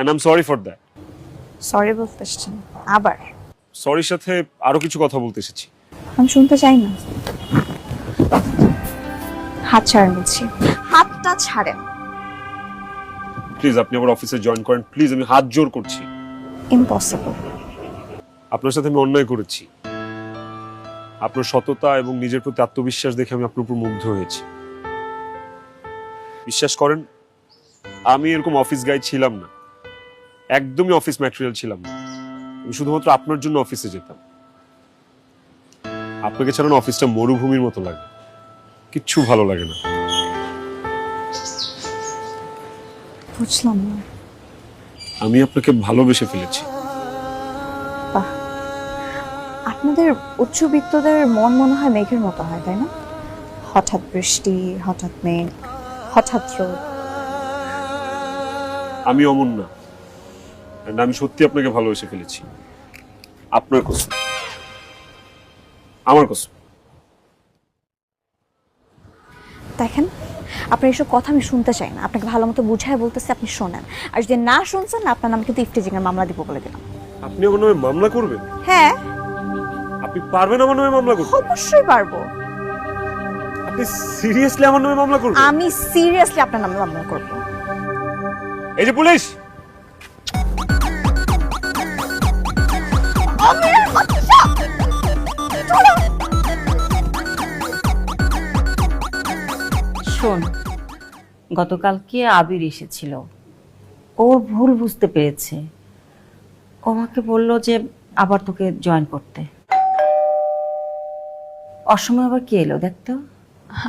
And I am sorry for that. Sorry বলতে এসেছেন আবার? সরির সাথে আরো কিছু কথা বলতে এসেছি। আমি শুনতে চাই না। হাত ছাড়েন বলছি, হাতটা ছাড়েন। প্লিজ আপনি আমার অফিসে জয়েন করেন প্লিজ, আমি হাত জোর করছি। ইম্পসিবল। আপনার সাথে আমি অন্যায় করেছি। আপনার সততা এবং নিজের প্রতি আত্মবিশ্বাস দেখে আমি আপনার উপর মুগ্ধ হয়েছি। বিশ্বাস করেন, আমি এরকম অফিস গাই ছিলাম না, একদমই অফিস ম্যাটেরিয়াল ছিলাম না। আমি শুধুমাত্র আপনার জন্য অফিসে যেতাম। আপনাকে ছাড়া না অফিসটা মরুভূমির মতো লাগে, কিচ্ছু ভালো লাগে না। বুঝলাম না। আমি আপনাকে ভালোবেসে ফেলেছি। বাহ, আপনাদের উচ্চবিত্তদের মন মনে হয় মেঘের মতো হয়, তাই না? হঠাৎ বৃষ্টি, হঠাৎ মেঘ, হঠাৎ রোদ। আমি অমন না, and আমি সত্যি আপনাকে ভালোবেসে ফেলেছি। আপনার কসম, আমার কসম। দেখেন, আপনার এসব কথা আমি শুনতে চাই না। আপনাকে ভালো মতো বুঝায় বলতেছি, আপনি শোনেন। আর যদি না শুনছেন, আপনার নামে কিন্তু ইফটিজিং এর মামলা দিব বলে দিলাম। আপনি আমার নামে মামলা করবেন? হ্যাঁ, আপনি পারবেন আমার নামে মামলা করতে? অবশ্যই পারবো। আপনি সিরিয়াসলি আমার নামে মামলা করবেন? আমি সিরিয়াসলি আপনার নামে মামলা করব। এই যে পুলিশ! শোন, গতকালকে আবির এসেছিল, ওর ভুল বুঝতে পেরেছে। ও আমাকে বললো যে আবার তোকে জয়েন করতে। অসময় আবার কে এলো দেখতো?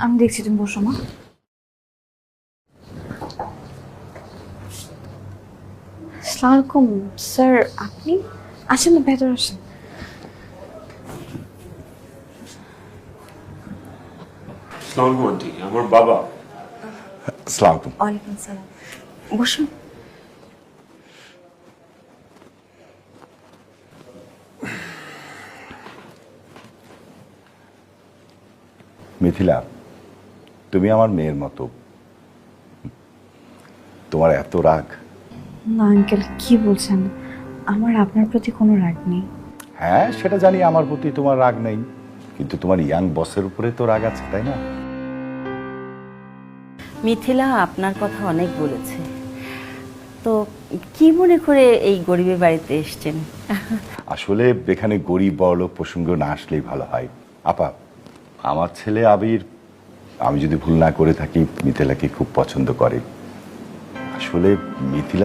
আমি দেখছি, তুমি বসো মা। আসসালামু আলাইকুম স্যার, আপনি আসেন না, ভেতরে আসেন। আসসালামু আলাইকুম আন্টি, আমার বাবা। আসসালামু আলাইকুম। ওয়ালাইকুম সালাম, বসুন। মিথিলা, তুমি আমার মেয়ের মতো। তোমার এত রাগ? না আঙ্কেল, কি বলছেন? আমার আপনার প্রতি কোনো রাগ নেই। হ্যাঁ, সেটা জানি আমার প্রতি তোমার রাগ নেই, কিন্তু তোমার ইয়াং বসের উপরে তো রাগ আছে, তাই না? মিথিলা আপনার কথা অনেক বলেছে, তো কি মনে করে এই গরিবের বাড়িতে এসছেন? আসলে এখানে গরিব বড়লোক প্রসঙ্গ না আসলেই ভালো হয়। আপা, আমার ছেলে আবির, আমি যদি ভুল না করে থাকি, মিথিলাকে খুব পছন্দ করে। আসলে মিথিলা